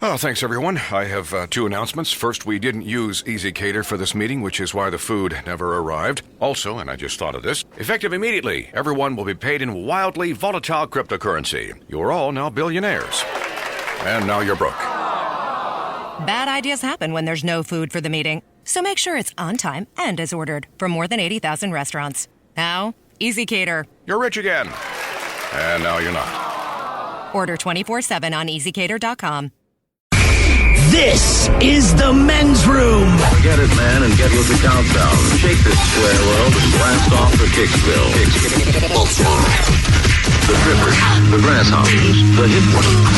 Oh, thanks, everyone. I have two announcements. First, we didn't use EasyCater for this meeting, which is why the food never arrived. Also, and I just thought of this, effective immediately, everyone will be paid in wildly volatile cryptocurrency. You're all now billionaires. And now you're broke. Bad ideas happen when there's no food for the meeting. So make sure it's on time and as ordered from more than 80,000 restaurants. Now, EasyCater. You're rich again. And now you're not. Order 24/7 on EasyCater.com. This is the men's room. Get it, man, and get with the countdown. Shake this square world and blast off for Kicksville. The Drippers, the Grasshoppers, the Hip Ones,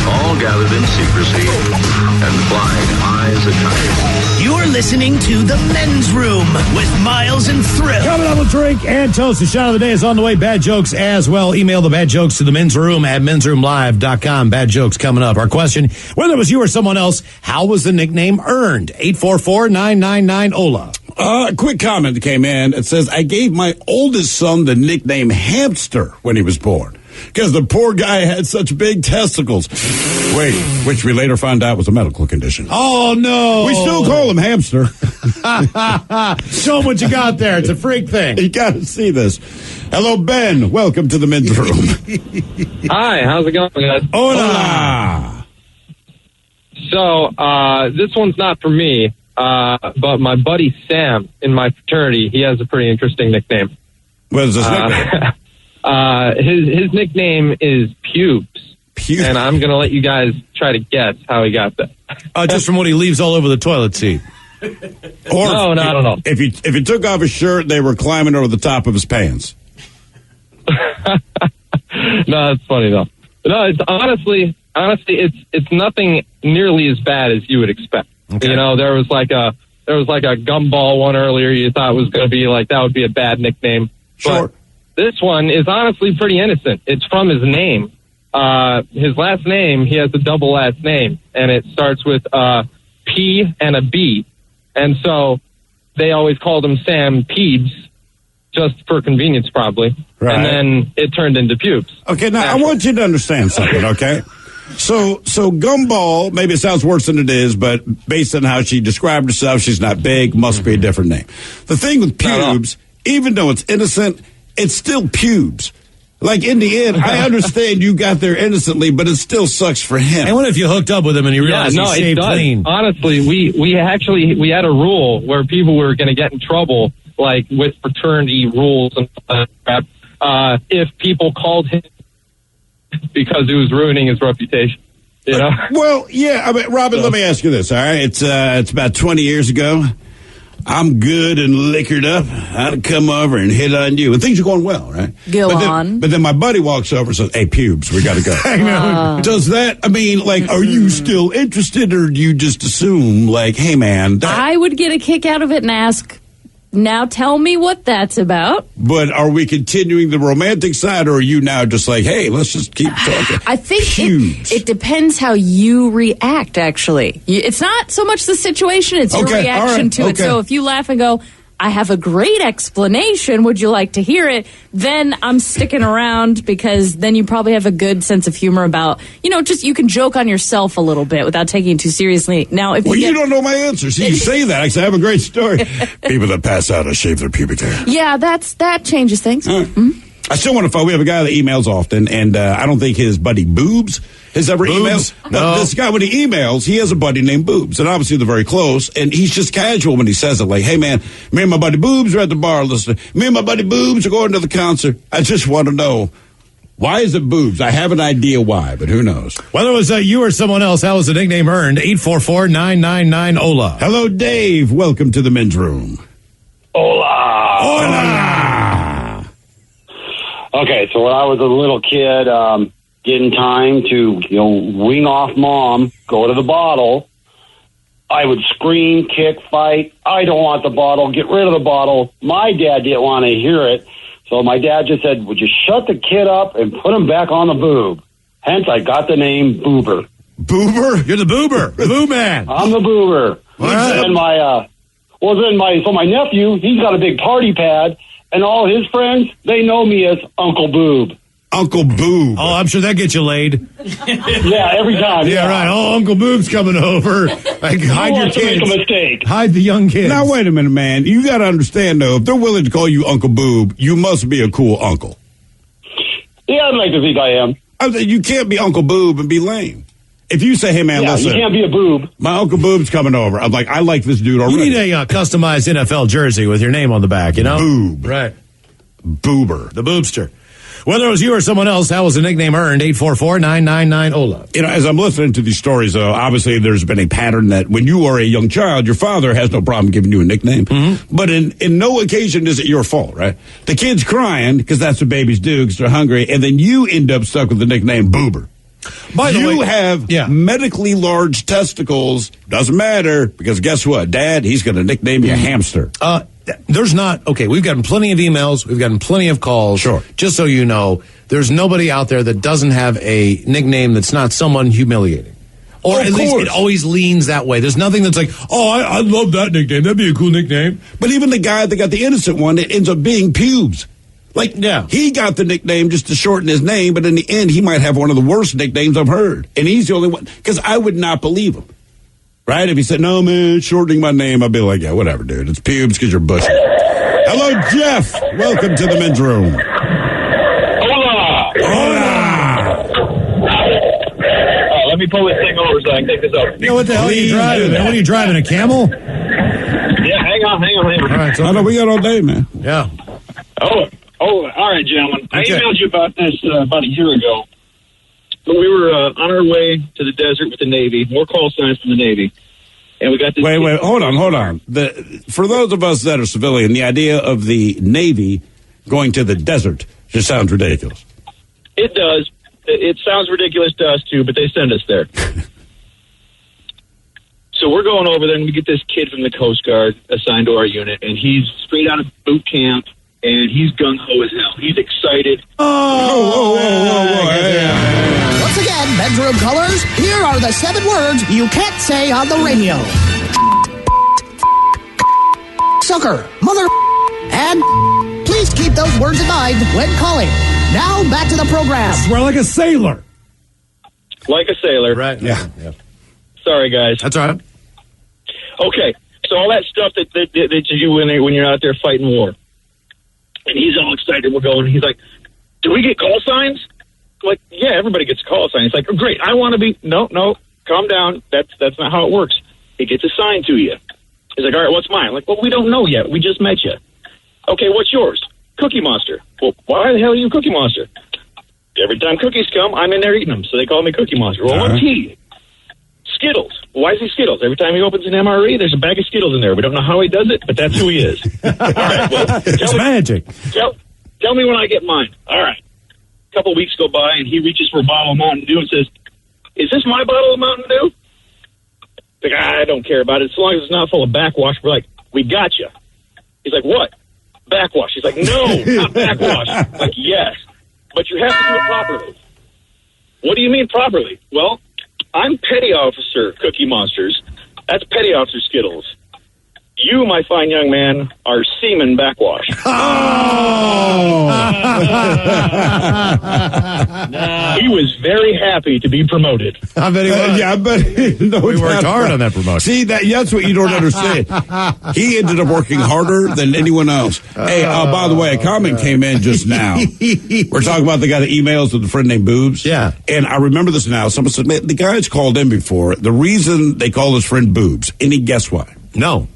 all gathered in secrecy and flying high as a kite. You're listening to the men's room with Miles and Thrill. Coming up with drink and toast. The shot of the day is on the way. Bad jokes as well. Email the bad jokes to the men's room at mensroomlive.com. Bad jokes coming up. Our question, whether it was you or someone else, how was the nickname earned? 844-999-OLA. Quick comment that came in. It says, I gave my oldest son the nickname Hamster when he was born because the poor guy had such big testicles. Wait, which we later found out was a medical condition. Oh, no. We still call him Hamster. Show him what you got there. It's a freak thing. You got to see this. Hello, Ben. Welcome to the men's room. Hi, how's it going, guys? Hola. So, this one's not for me, but my buddy Sam in my fraternity, he has a pretty interesting nickname. What is his nickname? His nickname is Pubes. Pubes? And I'm going to let you guys try to guess how he got that. Just from what he leaves all over the toilet seat. Or no, I don't know. If he took off his shirt, they were climbing over the top of his pants. No, it's funny though. No, it's honestly, it's nothing nearly as bad as you would expect. Okay. You know, there was like a gumball one earlier you thought was going to be like, that would be a bad nickname. Sure. But this one is honestly pretty innocent. It's from his name. His last name, he has a double last name, and it starts with P and a B. And so they always called him Sam Peebs, just for convenience probably. Right. And then it turned into Pubes. Okay, now I want you to understand something, okay? So Gumball, maybe it sounds worse than it is, but based on how she described herself, she's not big, must be a different name. The thing with Pubes, even though it's innocent, it's still Pubes. Like, in the end, I understand you got there innocently, but it still sucks for him. And what if you hooked up with him and you realized he shaved clean? Honestly, we had a rule where people were going to get in trouble, like with fraternity rules and crap, if people called him because it was ruining his reputation. You know? Well, yeah. I mean, Robin, let me ask you this. All right, it's about 20 years ago. I'm good and liquored up. I'd come over and hit on you, and things are going well, right? But then my buddy walks over and says, "Hey, Pubes, we got to go." Does that? I mean, like, are you still interested, or do you just assume, like, hey, man? I would get a kick out of it and ask, now tell me what that's about. But are we continuing the romantic side, or are you now just like, hey, let's just keep talking? I think it depends how you react, actually. It's not so much the situation, it's your reaction to it. So if you laugh and go, I have a great explanation, would you like to hear it? Then I'm sticking around, because then you probably have a good sense of humor about, just you can joke on yourself a little bit without taking it too seriously. Now, if you don't know my answer. See, you say that. I say I have a great story. People that pass out or shave their pubic hair. Yeah, that changes things. Right. Mm-hmm. I still want to follow. We have a guy that emails often, and I don't think his buddy Boobs has ever emailed. But this guy, when he emails, he has a buddy named Boobs, and obviously they're very close, and he's just casual when he says it, like, hey, man, me and my buddy Boobs are at the bar listening. Me and my buddy Boobs are going to the concert. I just want to know, why is it Boobs? I have an idea why, but who knows? Whether it was you or someone else, how was the nickname earned? 844-999-OLA. Hello, Dave. Welcome to the men's room. Hola. Hola. Okay, so when I was a little kid, getting time to, wing off mom, go to the bottle, I would scream, kick, fight. I don't want the bottle. Get rid of the bottle. My dad didn't want to hear it. So my dad just said, would you shut the kid up and put him back on the boob? Hence, I got the name Boober. Boober? You're the Boober. The Boo Man. I'm the Boober. And my nephew, he's got a big party pad, and all his friends, they know me as Uncle Boob. Uncle Boob. Oh, I'm sure that gets you laid. Yeah, every time. Yeah, right. Oh, Uncle Boob's coming over. Like, hide your kids. Make a mistake. Hide the young kids. Now, wait a minute, man. You got to understand, though, if they're willing to call you Uncle Boob, you must be a cool uncle. Yeah, I'd like to think I am. You can't be Uncle Boob and be lame. If you say, hey, man, listen. You can't be a boob. My Uncle Boob's coming over. I'm like, I like this dude already. You need a customized NFL jersey with your name on the back, you know? Boob. Right. Boober. The Boobster. Whether it was you or someone else, how was the nickname earned? 844-999-OLA. You know, as I'm listening to these stories, though, obviously there's been a pattern that when you are a young child, your father has no problem giving you a nickname. Mm-hmm. But in no occasion is it your fault, right? The kid's crying because that's what babies do because they're hungry, and then you end up stuck with the nickname Boober. By the way, you have medically large testicles. Doesn't matter because guess what? Dad, he's going to nickname you a hamster. There's not, okay, we've gotten plenty of emails, we've gotten plenty of calls. Sure. Just so you know, there's nobody out there that doesn't have a nickname that's not someone humiliating. Or at least it always leans that way. There's nothing that's like, oh, I love that nickname. That'd be a cool nickname. But even the guy that got the innocent one, it ends up being Pubes. Like, he got the nickname just to shorten his name, but in the end, he might have one of the worst nicknames I've heard. And he's the only one, because I would not believe him. Right? If he said, no, man, shortening my name, I'd be like, yeah, whatever, dude. It's Pubes because you're bushy. Hello, Jeff. Welcome to the men's room. Hola. Let me pull this thing over so I can take this over. What the hell are you driving, man? What are you driving, a camel? Yeah, hang on. All right, so I know we got all day, man. Yeah. Oh, all right, gentlemen. Okay. I emailed you about this about a year ago. But we were on our way to the desert with the Navy, more call signs from the Navy. And we got this. Wait, hold on. For those of us that are civilian, the idea of the Navy going to the desert just sounds ridiculous. It does. It sounds ridiculous to us, too, but they send us there. So we're going over there, and we get this kid from the Coast Guard assigned to our unit, and he's straight out of boot camp, and he's gung-ho as hell. He's excited. Once again, bedroom colors, here are the 7 words you can't say on the radio. Sucker, mother, and please keep those words in mind when calling. Now, back to the program. Swear like a sailor. Like a sailor. Right. Yeah. Sorry, guys. That's all right. Okay, so all that stuff that you do when you're out there fighting war. And he's all excited. We're going. He's like, do we get call signs? I'm like, yeah, everybody gets a call sign. He's like, oh, great. I want to be. No, calm down. That's not how it works. It gets assigned to you. He's like, all right, what's mine? I'm like, well, we don't know yet. We just met you. Okay, what's yours? Cookie Monster. Well, why the hell are you Cookie Monster? Every time cookies come, I'm in there eating them, so they call me Cookie Monster. Well, what's he? Skittles. Why is he Skittles? Every time he opens an MRE, there's a bag of Skittles in there. We don't know how he does it, but that's who he is. All right, well, it's magic. Tell me when I get mine. All right. A couple weeks go by, and he reaches for a bottle of Mountain Dew and says, is this my bottle of Mountain Dew? Like, I don't care about it. As long as it's not full of backwash, we're like, we got you. He's like, what? Backwash. He's like, no, not backwash. I'm like, yes, but you have to do it properly. What do you mean properly? Well, I'm Petty Officer Cookie Monsters. That's Petty Officer Skittles. You, my fine young man, are Seaman Backwash. He was very happy to be promoted. I bet he was. Yeah, I bet we worked hard on that promotion. See, that's what you don't understand. He ended up working harder than anyone else. Hey, by the way, a comment came in just now. We're talking about the guy that emails with a friend named Boobs. Yeah. And I remember this now. Someone said, man, the guy's called in before. The reason they call his friend Boobs, any guess why? No.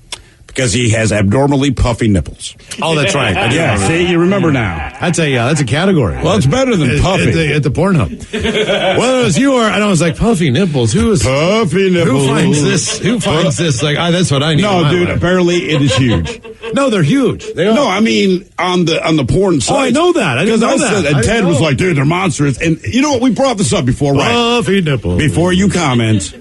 Because he has abnormally puffy nipples. Oh, that's right. Yeah, see, you remember now. That's a category. Well, it's better than puffy. At the Pornhub. Well, it was you or, and I was like, puffy nipples. Puffy nipples. Who finds this? Like, that's what I need. No, dude, apparently it is huge. No, they're huge. They are. No, I mean, on the porn site. Oh, I know that. I didn't know that. And Ted was like, dude, they're monstrous. And you know what? We brought this up before, right? Puffy nipples. Before you comment,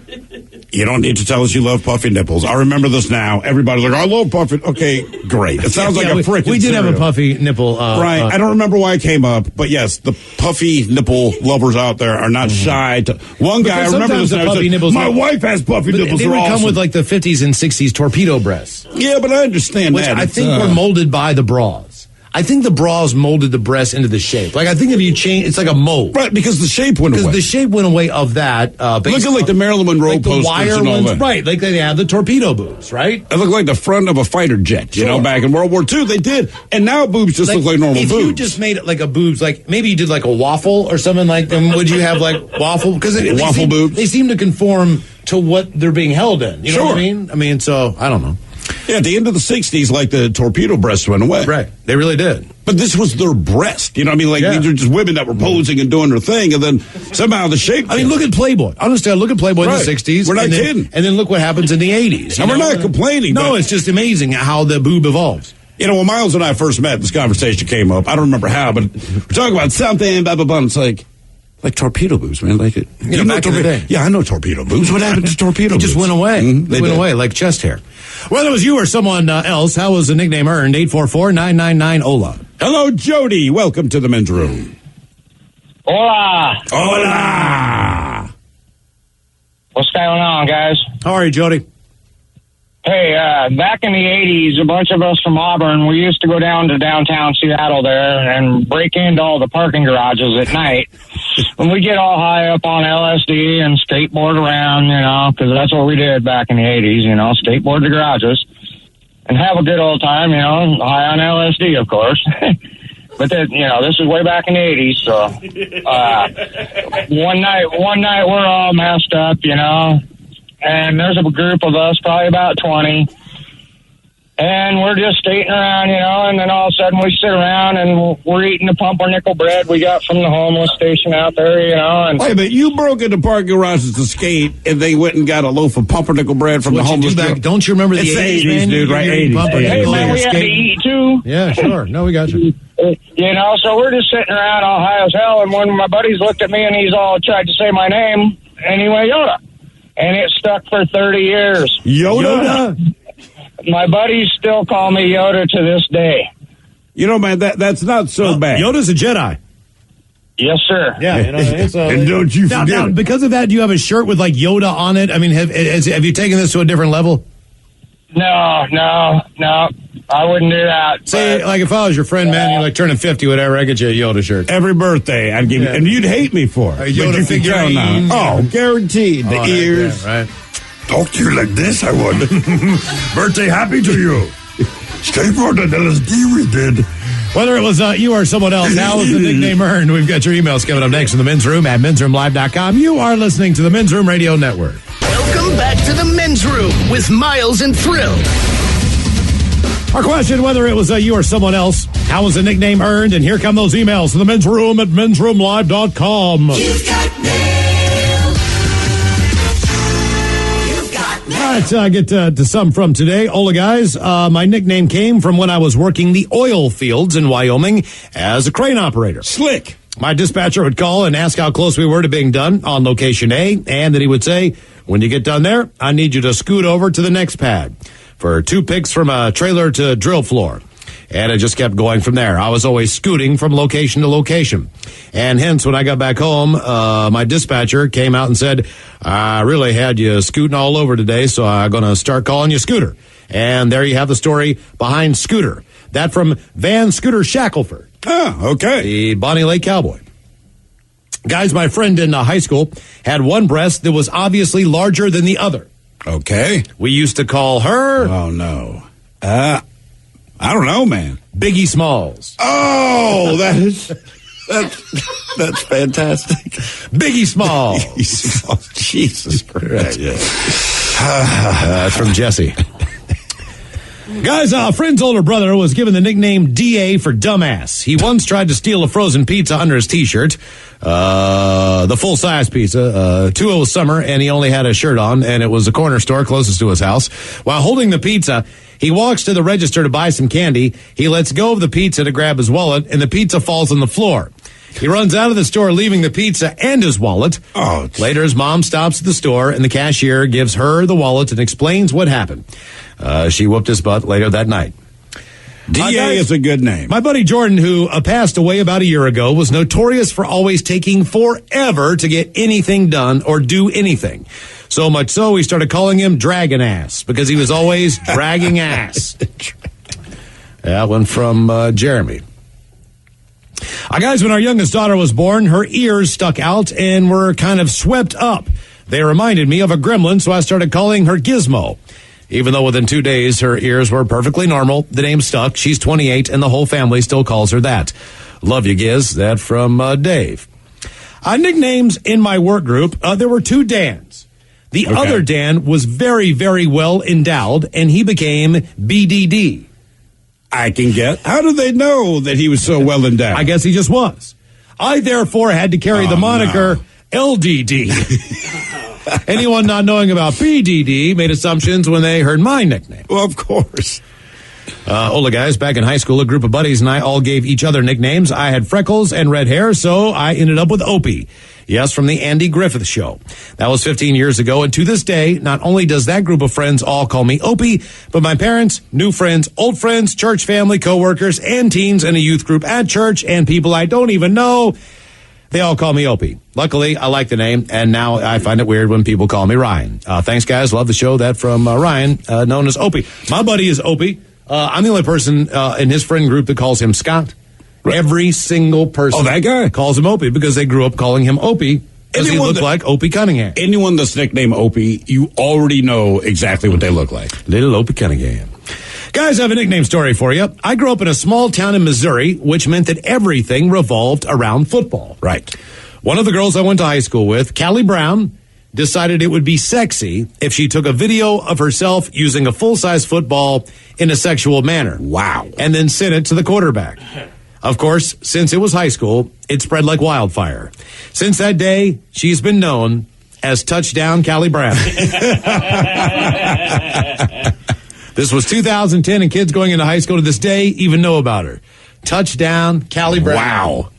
you don't need to tell us you love puffy nipples. I remember this now. Everybody's like, I love puffy. Okay, great. It sounds like a freaking We did have a puffy nipple. Right. I don't remember why it came up, but yes, the puffy nipple lovers out there are not shy to. One guy, I remember this now, puffy said, nipples. My wife has puffy nipples. They would come with like the 50s and 60s torpedo breasts. Yeah, but I understand which that. I think were molded by the bras. I think the bras molded the breast into the shape. Like, I think if you change, it's like a mold. Right, because the shape went away. Because the shape went away of that. Look at like the Marilyn Monroe like posters the wire and all ones, that. right, like they have the torpedo boobs, right? It looked like the front of a fighter jet, you know, back in World War II. They did. And now boobs just look like normal if boobs. If you just made it like a boobs, like maybe you did like a waffle or something like them, would you have like waffle? Because waffle boobs? They seem to conform to what they're being held in. You know what I mean? I mean, so, I don't know. Yeah, at the end of the 60s, like the torpedo breasts went away. Right. They really did. But this was their breast. You know what I mean? Like, these are just women that were posing and doing their thing, and then somehow the shape. I mean, look at Playboy. Honestly, look at Playboy in the 60s. We're not kidding. And then look what happens in the 80s. And we're not complaining. No, it's just amazing how the boob evolves. You know, when Miles and I first met, this conversation came up. I don't remember how, but we're talking about something, blah, blah, blah. And it's like torpedo boobs, man. Like, you know, back in the day. Yeah, I know torpedo boobs. What happened to torpedo boobs? They just went away. They went away like chest hair. Whether it was you or someone else, how was the nickname earned? 844-999-OLA. Hello, Jody. Welcome to the men's room. Hola. Hola. What's going on, guys? How are you, Jody? Hey, back in the 80s, a bunch of us from Auburn, we used to go down to downtown Seattle there and break into all the parking garages at night. And we get all high up on LSD and skateboard around, you know, because that's what we did back in the 80s, you know, skateboard the garages and have a good old time, you know, high on LSD, of course. But then, you know, this is way back in the 80s, so one night we're all messed up, you know. And there's a group of us, probably about 20, and we're just skating around, you know, and then all of a sudden we sit around and we're eating the pumpernickel bread we got from the homeless station out there, you know. And wait a minute, you broke into parking garages to skate, and they went and got a loaf of pumpernickel bread from the homeless back. Don't you remember the 80s, man? dude, right? 80s. Hey, man, we had to eat, too. Yeah, sure. No, we got you. You know, so we're just sitting around all high as hell, and one of my buddies looked at me, and he's all tried to say my name, and he went, Yoda. And it stuck for 30 years. Yoda? My buddies still call me Yoda to this day. You know, man, that's not so bad. Yoda's a Jedi. Yes, sir. Yeah, you know, and don't you forget now, because of that, do you have a shirt with like Yoda on it? I mean, have you taken this to a different level? No. I wouldn't do that. Say, like, if I was your friend, man, you're like turning 50, whatever, I get you a Yoda shirt. Every birthday, I'd give you, and you'd hate me for it. A Yoda figurine. Oh, guaranteed. The ears. Yeah, right. Talk to you like this, I would. Birthday happy to you. Skateboard and LSD we did. Whether it was you or someone else, how was the nickname earned? We've got your emails coming up next in the Men's Room at mensroomlive.com. You are listening to the Men's Room Radio Network. Welcome back to the Men's Room with Miles and Thrill. Our question, whether it was you or someone else, how was the nickname earned? And here come those emails to the Men's Room at mensroomlive.com. You've got mail. You've got mail. All right, I get to some from today. Hola, guys. My nickname came from when I was working the oil fields in Wyoming as a crane operator. Slick. My dispatcher would call and ask how close we were to being done on location A, and then he would say, when you get done there, I need you to scoot over to the next pad for 2 picks from a trailer to drill floor. And it just kept going from there. I was always scooting from location to location. And hence, when I got back home, my dispatcher came out and said, I really had you scooting all over today, so I'm going to start calling you Scooter. And there you have the story behind Scooter. That from Van Scooter Shackelford. Oh, okay. The Bonnie Lake Cowboy. Guys, my friend in high school had one breast that was obviously larger than the other. Okay. We used to call her... Oh, no. I don't know, man. Biggie Smalls. Oh, that's fantastic. Biggie Smalls. Jesus Christ. Yeah. That's from Jesse. Guys, a friend's older brother was given the nickname DA for dumbass. He once tried to steal a frozen pizza under his T-shirt, the full-size pizza. 2 was summer, and he only had a shirt on, and it was the corner store closest to his house. While holding the pizza, he walks to the register to buy some candy. He lets go of the pizza to grab his wallet, and the pizza falls on the floor. He runs out of the store, leaving the pizza and his wallet. Oh, later, his mom stops at the store, and the cashier gives her the wallet and explains what happened. She whooped his butt later that night. DA is a good name. My buddy Jordan, who passed away about a year ago, was notorious for always taking forever to get anything done or do anything. So much so, we started calling him Dragon Ass, because he was always dragging ass. That one from Jeremy. Guys, when our youngest daughter was born, her ears stuck out and were kind of swept up. They reminded me of a gremlin, so I started calling her Gizmo. Even though within 2 days her ears were perfectly normal, the name stuck. She's 28, and the whole family still calls her that. Love you, Giz. That from Dave. Nicknames in my work group, there were 2 Dans. The other Dan was very, very well endowed, and he became BDD. I can get. How do they know that he was so well endowed? I guess he just was. I, therefore, had to carry the moniker LDD. Anyone not knowing about BDD made assumptions when they heard my nickname. Well, of course. Hola, guys. Back in high school, a group of buddies and I all gave each other nicknames. I had freckles and red hair, so I ended up with Opie. Yes, from the Andy Griffith Show. That was 15 years ago, and to this day, not only does that group of friends all call me Opie, but my parents, new friends, old friends, church family, coworkers, and teens in a youth group at church, and people I don't even know, they all call me Opie. Luckily, I like the name, and now I find it weird when people call me Ryan. Thanks, guys. Love the show. That from Ryan, known as Opie. My buddy is Opie. I'm the only person in his friend group that calls him Scott. Right. Every single person that guy calls him Opie because they grew up calling him Opie because he looked like Opie Cunningham. Anyone that's nicknamed Opie, you already know exactly what they look like. Little Opie Cunningham. Guys, I have a nickname story for you. I grew up in a small town in Missouri, which meant that everything revolved around football. Right. One of the girls I went to high school with, Callie Brown, decided it would be sexy if she took a video of herself using a full-size football in a sexual manner. Wow. And then sent it to the quarterback. Of course, since it was high school, it spread like wildfire. Since that day, she's been known as Touchdown Callie Brown. This was 2010, and kids going into high school to this day even know about her. Touchdown Callie Brown. Wow.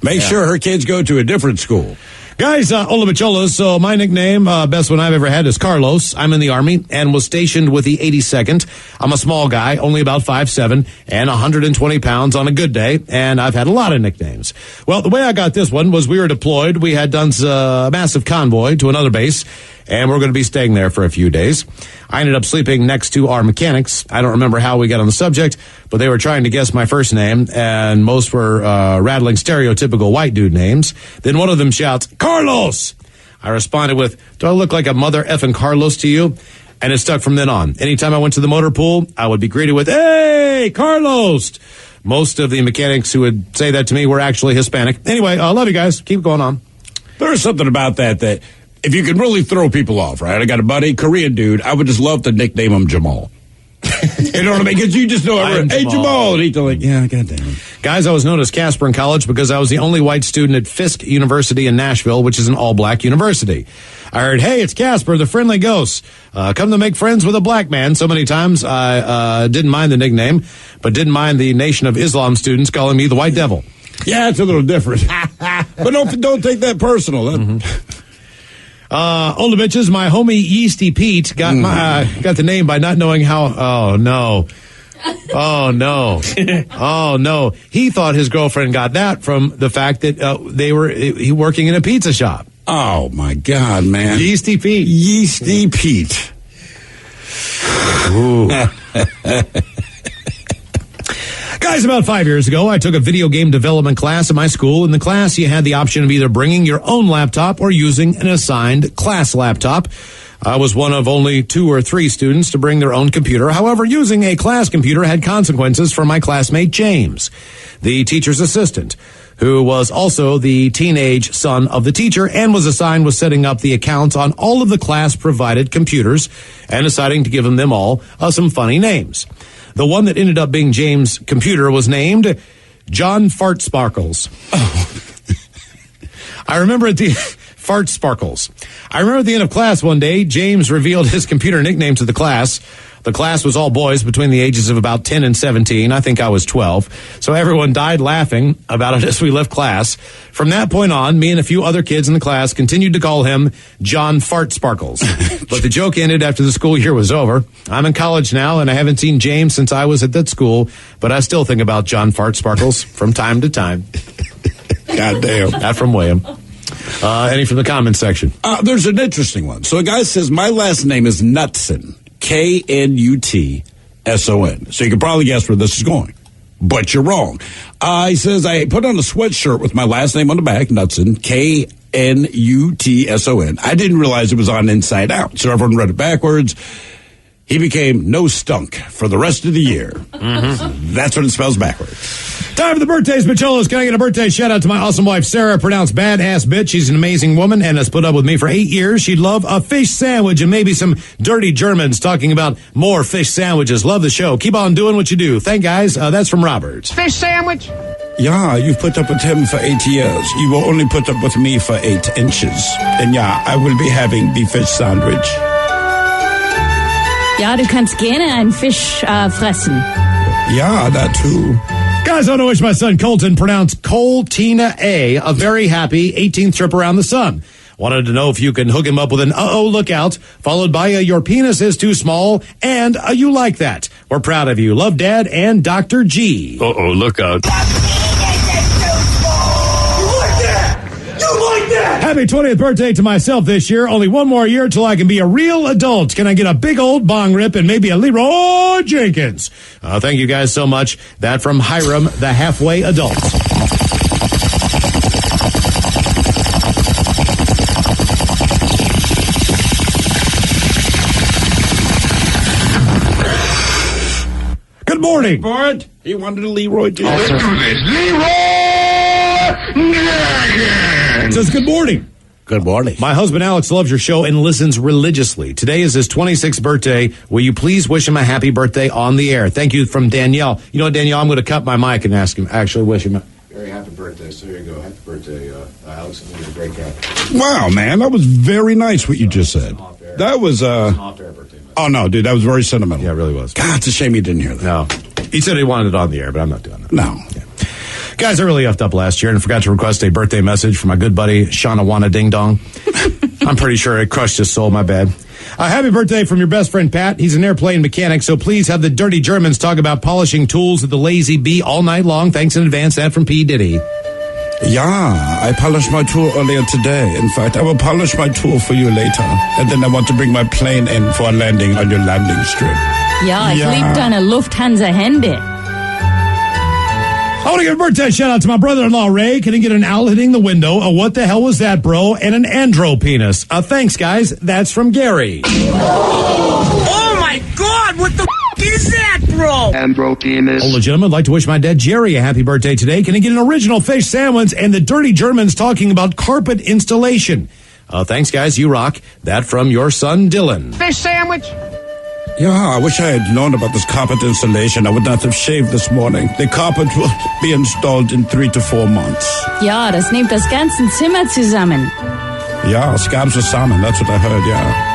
Make sure her kids go to a different school. Guys, Ola Bacholas, so my nickname, best one I've ever had is Carlos. I'm in the Army and was stationed with the 82nd. I'm a small guy, only about 5'7", and 120 pounds on a good day, and I've had a lot of nicknames. Well, the way I got this one was we were deployed. We had done a massive convoy to another base, and we're going to be staying there for a few days. I ended up sleeping next to our mechanics. I don't remember how we got on the subject, but they were trying to guess my first name, and most were rattling stereotypical white dude names. Then one of them shouts, Carlos! I responded with, do I look like a mother effing Carlos to you? And it stuck from then on. Anytime I went to the motor pool, I would be greeted with, hey, Carlos! Most of the mechanics who would say that to me were actually Hispanic. Anyway, I love you guys. Keep going on. There's something about that if you can really throw people off, right? I got a buddy, Korean dude. I would just love to nickname him Jamal. You know what I mean? Because you just know everyone. Hey, Jamal. And he's like, yeah, goddamn. Guys, I was known as Casper in college because I was the only white student at Fisk University in Nashville, which is an all-black university. I heard, hey, it's Casper, the friendly ghost. Come to make friends with a black man. So many times I didn't mind the nickname, but didn't mind the Nation of Islam students calling me the White Devil. Yeah, it's a little different. But don't take that personal. Older bitches, my homie Yeasty Pete got the name by not knowing how. Oh no. Oh no. Oh no. He thought his girlfriend got that from the fact that they were working in a pizza shop. Oh my God, man. Yeasty Pete. Yeasty Pete. Ooh. Guys, about 5 years ago, I took a video game development class at my school. In the class, you had the option of either bringing your own laptop or using an assigned class laptop. I was one of only 2 or 3 students to bring their own computer. However, using a class computer had consequences for my classmate James, the teacher's assistant, who was also the teenage son of the teacher and was assigned with setting up the accounts on all of the class-provided computers and deciding to give them all some funny names. The one that ended up being James' computer was named John Fart Sparkles. I remember at the Fart Sparkles. I remember at the end of class one day, James revealed his computer nickname to the class. The class was all boys between the ages of about 10 and 17. I think I was 12. So everyone died laughing about it as we left class. From that point on, me and a few other kids in the class continued to call him John Fart Sparkles. But the joke ended after the school year was over. I'm in college now, and I haven't seen James since I was at that school, but I still think about John Fart Sparkles from time to time. Goddamn. That from William. Any from the comments section? There's an interesting one. So a guy says, my last name is Knutson. Knutson. S-O-N. So you can probably guess where this is going. But you're wrong. He says, I put on a sweatshirt with my last name on the back, Knutson, K-N-U-T-S-O-N. I didn't realize it was on inside out, so everyone read it backwards. He became no stunk for the rest of the year. Mm-hmm. That's what it spells backwards. Time for the birthdays, Macholos. Can I get a birthday shout out to my awesome wife, Sarah, pronounced badass bitch. She's an amazing woman and has put up with me for 8 years. She'd love a fish sandwich and maybe some dirty Germans talking about more fish sandwiches. Love the show. Keep on doing what you do. Thank guys. That's from Robert. Fish sandwich? Yeah, you've put up with him for 8 years. You will only put up with me for 8 inches. And yeah, I will be having the fish sandwich. Ja, du kannst gerne einen Fisch fressen. Yeah, that too. Guys, I want to wish my son Colton, pronounced Coltina A very happy 18th trip around the sun. Wanted to know if you can hook him up with an uh-oh lookout, followed by a your penis is too small, and a you like that. We're proud of you. Love, Dad, and Dr. G. Uh-oh lookout. Happy 20th birthday to myself this year. Only one more year till I can be a real adult. Can I get a big old bong rip and maybe a Leroy Jenkins? Thank you guys so much. That from Hiram, the halfway adult. Good morning. Bart, he wanted a Leroy Jenkins. Says good morning. Good morning. My husband Alex loves your show and listens religiously. Today is his 26th birthday. Will you please wish him a happy birthday on the air? Thank you from Danielle. You know what, Danielle, I'm going to cut my mic and ask him, actually wish him a very happy birthday. So here you go. Happy birthday, Alex. You're a great guy. Wow, man, that was very nice what you just said. That was, off-air birthday. Oh, no, dude, that was very sentimental. Yeah, it really was. God, it's a shame you didn't hear that. No. He said he wanted it on the air, but I'm not doing that. No. Yeah. Guys, I really effed up last year and forgot to request a birthday message from my good buddy, Shaunawana Ding Dong. I'm pretty sure it crushed his soul, my bad. Happy birthday from your best friend, Pat. He's an airplane mechanic, so please have the dirty Germans talk about polishing tools at the Lazy Bee all night long. Thanks in advance. That from P. Diddy. Yeah, I polished my tool earlier today. In fact, I will polish my tool for you later. And then I want to bring my plane in for a landing on your landing strip. Ja, ich liebe deine Lufthansa-Hände. I want to give a birthday shout out to my brother-in-law, Ray. Can he get an owl hitting the window? What the hell was that, bro? And an andro penis. Thanks, guys. That's from Gary. Oh my God, what the is that, bro? Andro penis. Oh, legitimate. I'd like to wish my dad, Jerry, a happy birthday today. Can he get an original fish sandwich and the dirty Germans talking about carpet installation? Thanks, guys. You rock. That from your son, Dylan. Fish sandwich? Yeah, I wish I had known about this carpet installation. I would not have shaved this morning. The carpet will be installed in 3 to 4 months. Ja, das nimmt das ganze Zimmer zusammen. Yeah, scabs zusammen. That's what I heard, yeah.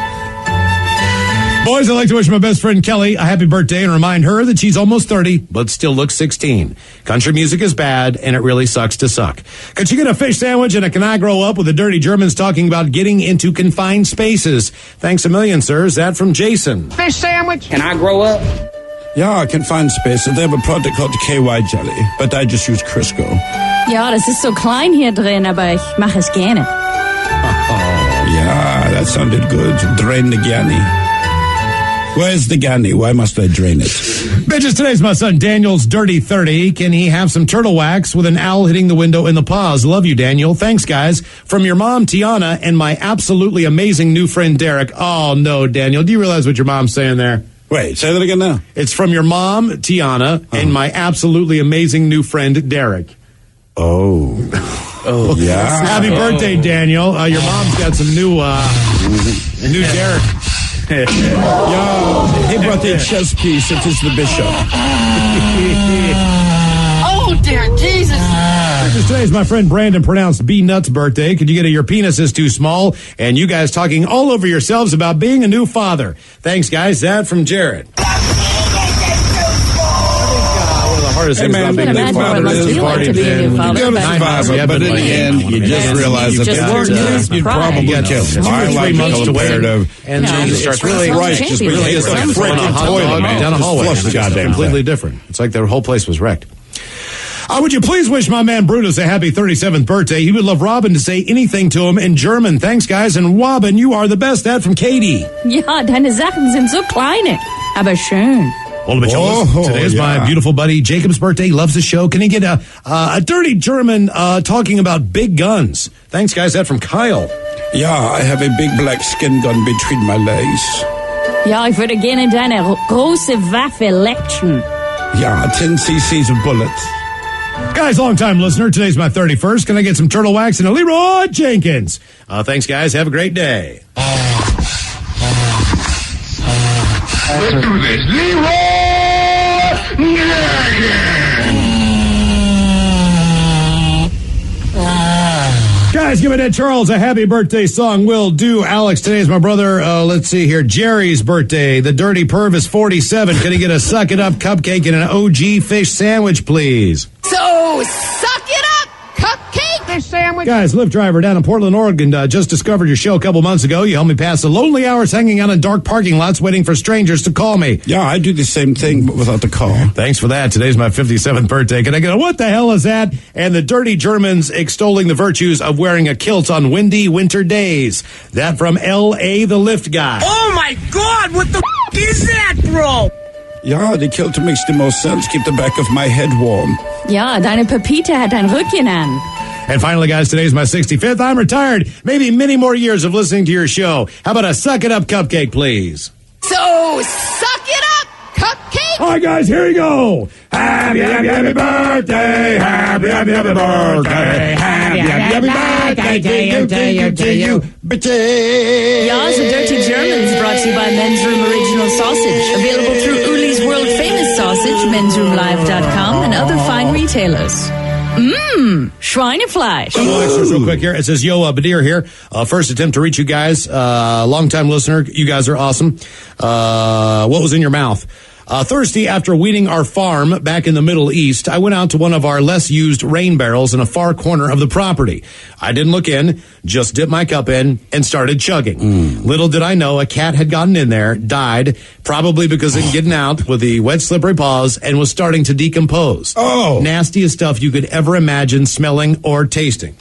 Boys, I'd like to wish my best friend Kelly a happy birthday and remind her that she's almost 30, but still looks 16. Country music is bad, and it really sucks to suck. Could she get a fish sandwich and a can I grow up with the dirty Germans talking about getting into confined spaces? Thanks a million, sirs. That from Jason. Fish sandwich? Can I grow up? Yeah, I can find space. They have a product called KY Jelly, but I just use Crisco. Ja, das ist so klein hier drin, aber ich mache es gerne. Oh, yeah, that sounded good. Drain the Gani. Where's the Gani? Why must I drain it? Bitches, today's my son Daniel's dirty 30. Can he have some turtle wax with an owl hitting the window in the paws? Love you, Daniel. Thanks, guys. From your mom, Tiana, and my absolutely amazing new friend, Derek. Oh, no, Daniel. Do you realize what your mom's saying there? Wait, say that again now. It's from your mom, Tiana, and my absolutely amazing new friend, Derek. Oh, yeah. Happy birthday, Daniel. Your mom's got some new Derek. Yo, he brought the chess piece. It is the bishop. Oh, dear Jesus. Today's my friend Brandon, pronounced B-Nuts birthday. Could you get your penis is too small? And you guys talking all over yourselves about being a new father. Thanks, guys. That from Jared. Hardest things about being a new father is party been. But in the end, you just realize that you'd probably kill him. I like the comparative. And then it starts really just really is like a freaking toilet down a hallway. It's completely different. It's like their whole place was wrecked. Would you please wish my man Brutus a happy 37th birthday? He would love Robin to say anything to him in German. Thanks, guys. And Robin, you are the best. That from Katie. Ja, deine Sachen sind so kleine, aber schön. Well, today is my beautiful buddy Jacob's birthday. He loves the show. Can he get a dirty German talking about big guns? Thanks, guys. That from Kyle. Ja, I have a big black skin gun between my legs. Ja, ich würde gerne deine große Waffe lecturen. Ja, 10 cc's of bullets. Guys, long-time listener. Today's my 31st. Can I get some turtle wax and a Leroy Jenkins? Thanks, guys. Have a great day. Let's do this. Leroy Guys, give me that Charles a happy birthday song. Will do. Alex, today is my brother, let's see here, Jerry's birthday. The dirty perv is 47. Can he get a suck it up cupcake and an OG fish sandwich, please? So, suck it up, cupcake fish sandwich. Guys, Lyft driver down in Portland, Oregon, just discovered your show a couple months ago. You helped me pass the lonely hours hanging out in dark parking lots waiting for strangers to call me. Yeah, I do the same thing, but without the call. Thanks for that. Today's my 57th birthday. Can I get a what the hell is that? And the dirty Germans extolling the virtues of wearing a kilt on windy winter days. That from L.A., the Lyft guy. Oh my God, what the is that, bro? Ja, die Kilte makes the most sense. Keep the back of my head warm. Ja, deine Pepita hat ein Röckchen an. And finally, guys, today's my 65th. I'm retired. Maybe many more years of listening to your show. How about a suck it up cupcake, please? So, suck it up, cupcake. All right, guys, here we go. Happy, happy, happy birthday. Happy, happy, happy birthday. Happy, happy, happy birthday to you. Ja, The Dirty Germans brought to you by Men's Room Original Sausage. Available through Uli's World Famous Sausage, mensroomlive.com, and other fine retailers. Schweinefleisch. Real quick here. It says, yo, Badir here. First attempt to reach you guys. Long-time listener. You guys are awesome. What was in your mouth? Thursday, after weeding our farm back in the Middle East, I went out to one of our less used rain barrels in a far corner of the property. I didn't look in, just dipped my cup in and started chugging. Little did I know a cat had gotten in there, died, probably because of getting out with the wet, slippery paws, and was starting to decompose. Oh! Nastiest stuff you could ever imagine smelling or tasting.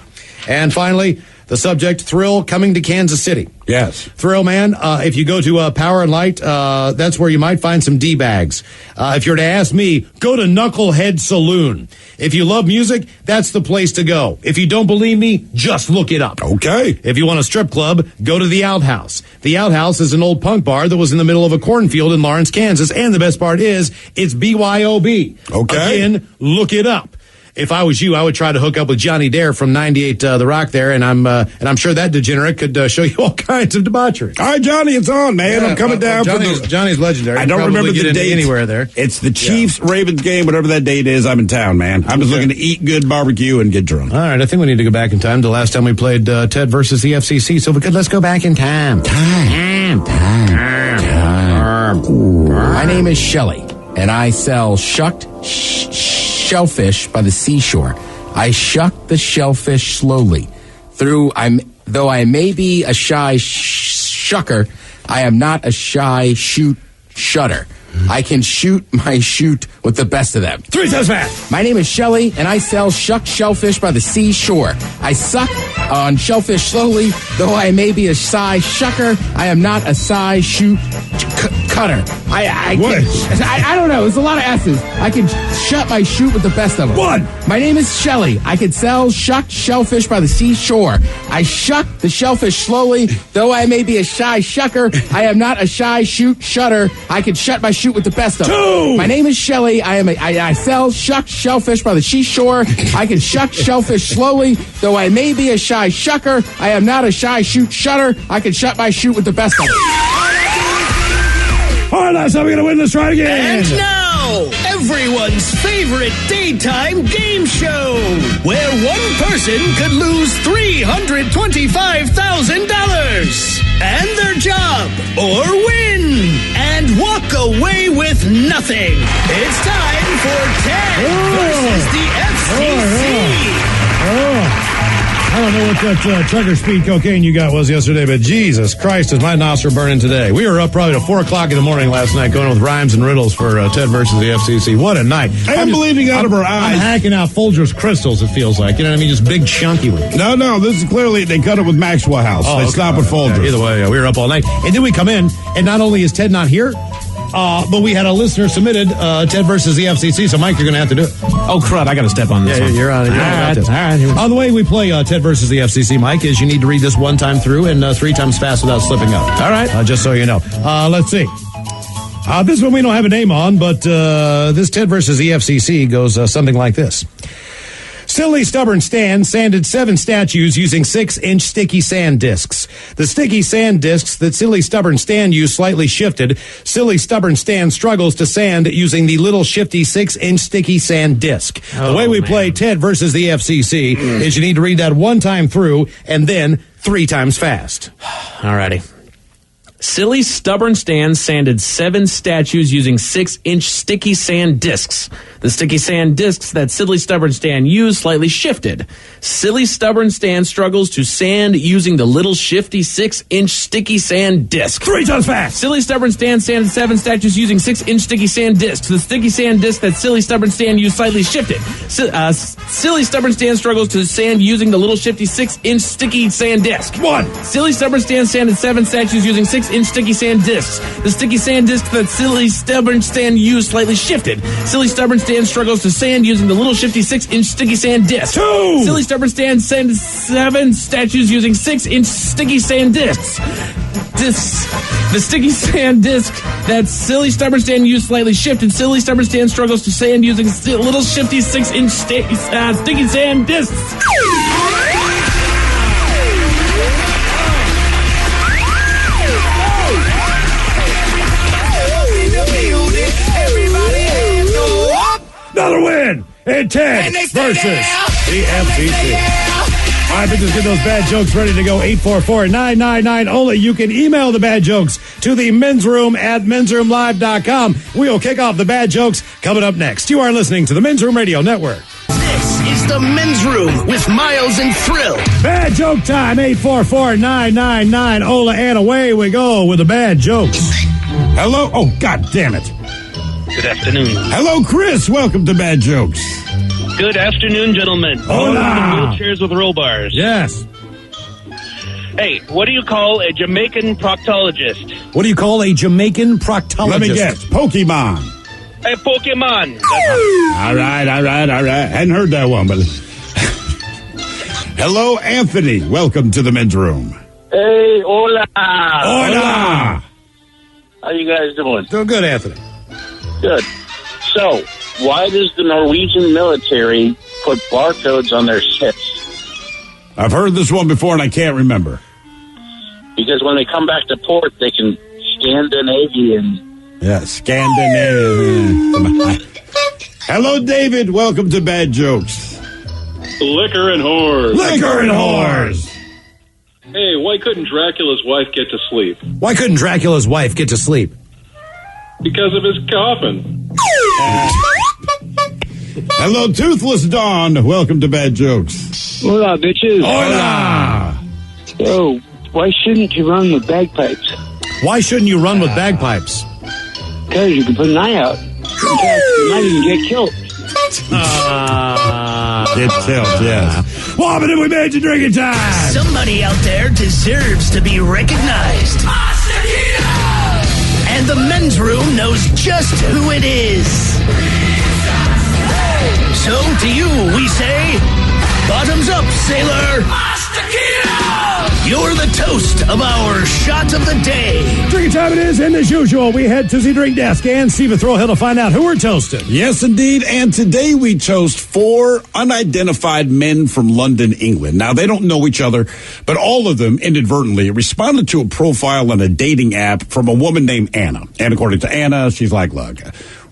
And finally, the subject, Thrill coming to Kansas City. Yes. Thrill, man, if you go to Power and Light, that's where you might find some D-bags. If you're to ask me, go to Knucklehead Saloon. If you love music, that's the place to go. If you don't believe me, just look it up. Okay. If you want a strip club, go to the Outhouse. The Outhouse is an old punk bar that was in the middle of a cornfield in Lawrence, Kansas, and the best part is, it's BYOB. Okay. Again, look it up. If I was you, I would try to hook up with Johnny Dare from 98 The Rock there, and I'm sure that degenerate could show you all kinds of debauchery. All right, Johnny, it's on, man. Yeah, I'm coming down for Johnny's legendary. I don't remember the date anywhere there. It's the Chiefs-Ravens game, whatever that date is. I'm in town, man. I'm just looking to eat good barbecue and get drunk. All right, I think we need to go back in time to last time we played Ted versus the FCC. So let's go back in time. Time. My name is Shelley, and I sell shucked shellfish by the seashore. I shuck the shellfish slowly. Though I may be a shy shucker, I am not a shy shutter. I can shoot my shoot with the best of them. 3 times fast. My name is Shelley, and I sell shucked shellfish by the seashore. I suck on shellfish slowly. Though I may be a shy shucker, I am not a shy cutter. I don't know. There's a lot of S's. I can shut my shoot with the best of them. 1. My name is Shelley. I can sell shucked shellfish by the seashore. I shuck the shellfish slowly. Though I may be a shy shucker, I am not a shy shutter. I can shut my shoot with the best of them. 2. My name is Shelley. I sell shucked shellfish by the seashore. I can shuck shellfish slowly. Though I may be a shy shucker, I am not a shy shutter. I can shut my shoot with the best of them. All right, last time we're going to win this right again. And now, everyone's favorite daytime game show, where one person could lose $325,000 and their job, or win and walk away with nothing. It's time for Ted versus the FCC. I don't know what that trucker speed cocaine you got was yesterday, but Jesus Christ, is my nostril burning today. We were up probably till 4 o'clock in the morning last night going with rhymes and riddles for Ted versus the FCC. What a night. I'm bleeding out of our eyes. I'm hacking out Folgers crystals, it feels like. You know what I mean? Just big chunky ones. No, this is clearly, they cut it with Maxwell House. They stop with Folgers. Either way, we were up all night. And then we come in, and not only is Ted not here, but we had a listener submitted Ted versus the FCC, so Mike, you're going to have to do it. Oh, crud, I got to step on this one. You're on it. All right. The way we play Ted versus the FCC, Mike, is you need to read this one time through and 3 times fast without slipping up. All right. Just so you know. Let's see. This one we don't have a name on, but this Ted versus the FCC goes something like this. Silly Stubborn Stan sanded 7 statues using 6-inch sticky sand discs. The sticky sand discs that Silly Stubborn Stan used slightly shifted. Silly Stubborn Stan struggles to sand using the little shifty 6-inch sticky sand disc. The way we play Ted versus the FCC is you need to read that one time through and then 3 times fast. Alrighty. Silly Stubborn Stan sanded 7 statues using 6-inch sticky sand discs. The sticky sand discs that Silly Stubborn Stan used slightly shifted. Silly Stubborn Stan struggles to sand using the little shifty 6-inch sticky sand disc. 3 times fast! Silly Stubborn Stan sanded 7 statues using 6-inch sticky sand discs. The sticky sand disc that Silly Stubborn Stan used slightly shifted. Silly Stubborn Stan struggles to sand using the little shifty 6-inch sticky sand disc. 1. Silly Stubborn Stan sanded 7 statues using 6-inch sticky sand discs. The sticky sand disc that Silly Stubborn Stan used slightly shifted. Silly Stubborn Stan struggles to sand using the little shifty 6-inch sticky sand disc. 2. Silly Stubborn Stan sanded 7 statues using 6-inch sticky sand discs. The sticky sand disc that Silly Stubborn Stan used slightly shifted. Silly Stubborn Stan struggles to sand using little shifty 6-inch sticky sand discs. Another win in Ted versus the FCC. All right, bitches, get those bad jokes ready to go. 844-999-OLA. You can email the bad jokes to the men's room at mensroomlive.com. We'll kick off the bad jokes coming up next. You are listening to the Men's Room Radio Network. This is the Men's Room with Miles and Thrill. Bad joke time. 844-999-OLA. And away we go with the bad jokes. Hello. Oh, God damn it. Good afternoon. Hello, Chris. Welcome to Bad Jokes. Good afternoon, gentlemen. Hola. Wheelchairs with roll bars. Yes. Hey, what do you call a Jamaican proctologist? What do you call a Jamaican proctologist? Let me guess. Pokemon. A Pokemon. All right. Hadn't heard that one, but... Hello, Anthony. Welcome to the Men's Room. Hey, hola. Hola. How you guys doing? Doing good, Anthony. Good. So, why does the Norwegian military put barcodes on their ships? I've heard this one before and I can't remember. Because when they come back to port, they can Scandinavian. Yeah, Scandinavian. Hello, David. Welcome to Bad Jokes. Liquor and whores. Liquor and whores. Hey, why couldn't Dracula's wife get to sleep? Why couldn't Dracula's wife get to sleep? Because of his coffin. Hello, Toothless Dawn. Welcome to Bad Jokes. Hola, bitches. Hola. So, why shouldn't you run with bagpipes? Why shouldn't you run with bagpipes? Because you can put an eye out. In fact, you might even get killed. Get killed, yes. Woman, and we made you drinking time. Somebody out there deserves to be recognized. And the Men's Room knows just who it is. So to you, we say, bottoms up, sailor. You're the toast of our shot of the day. Drinking time it is, and as usual, we head to the drink desk and Steve Throwhill to find out who we're toasting. Yes, indeed. And today we toast 4 unidentified men from London, England. Now, they don't know each other, but all of them inadvertently responded to a profile on a dating app from a woman named Anna. And according to Anna, she's like, look,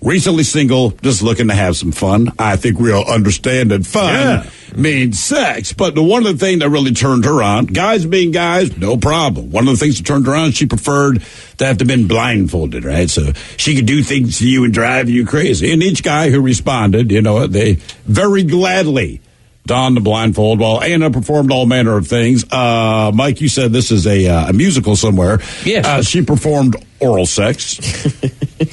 recently single, just looking to have some fun. I think we all understand that fun means sex. But the one of the things that really turned her on, guys being guys, no problem. One of the things that turned her on, she preferred to have to been blindfolded, right? So she could do things to you and drive you crazy. And each guy who responded, you know, they very gladly donned the blindfold while Anna performed all manner of things. Mike, you said this is a musical somewhere. Yes. She performed oral sex.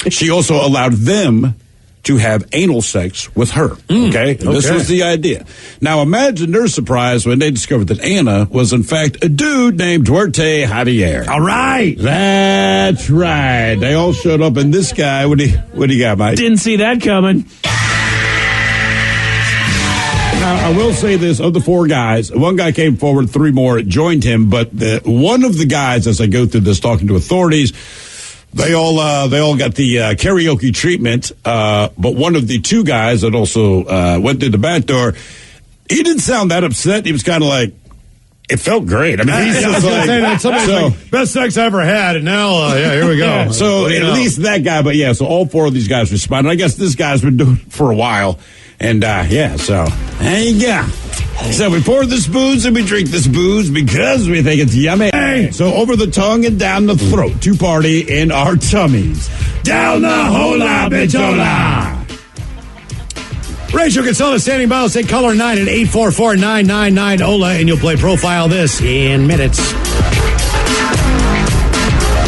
She also allowed them to have anal sex with her. Okay? This was the idea. Now imagine their surprise when they discovered that Anna was in fact a dude named Duarte Javier. All right. That's right. They all showed up, and this guy, what do you got, Mike? Didn't see that coming. Now, I will say this, of the 4 guys, one guy came forward, 3 more joined him, but one of the guys, as I go through this talking to authorities, they all got the karaoke treatment, but one of the 2 guys that also went through the back door, he didn't sound that upset. He was kind of like, it felt great. I mean, he's just like, best sex I ever had, and now, here we go. So at least that guy, but so all 4 of these guys responded. I guess this guy's been doing it for a while. And, so there you go. So we pour this booze and we drink this booze because we think it's yummy. Hey. So over the tongue and down the throat to party in our tummies. Down the hola bichola. Rachel Kinsella standing by. Say caller 9 at 844-999-OLA, and you'll play Profile This in minutes.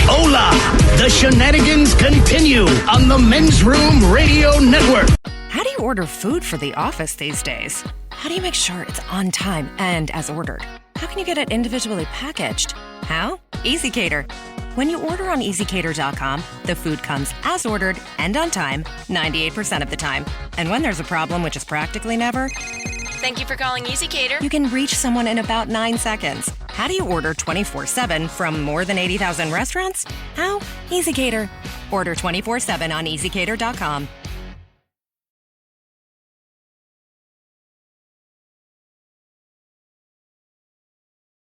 Hola! The shenanigans continue on the Men's Room Radio Network. How do you order food for the office these days? How do you make sure it's on time and as ordered? How can you get it individually packaged? How? EasyCater. When you order on EasyCater.com, the food comes as ordered and on time 98% of the time. And when there's a problem, which is practically never, thank you for calling EasyCater. You can reach someone in about 9 seconds. How do you order 24/7 from more than 80,000 restaurants? How? EasyCater. Order 24/7 on EasyCater.com.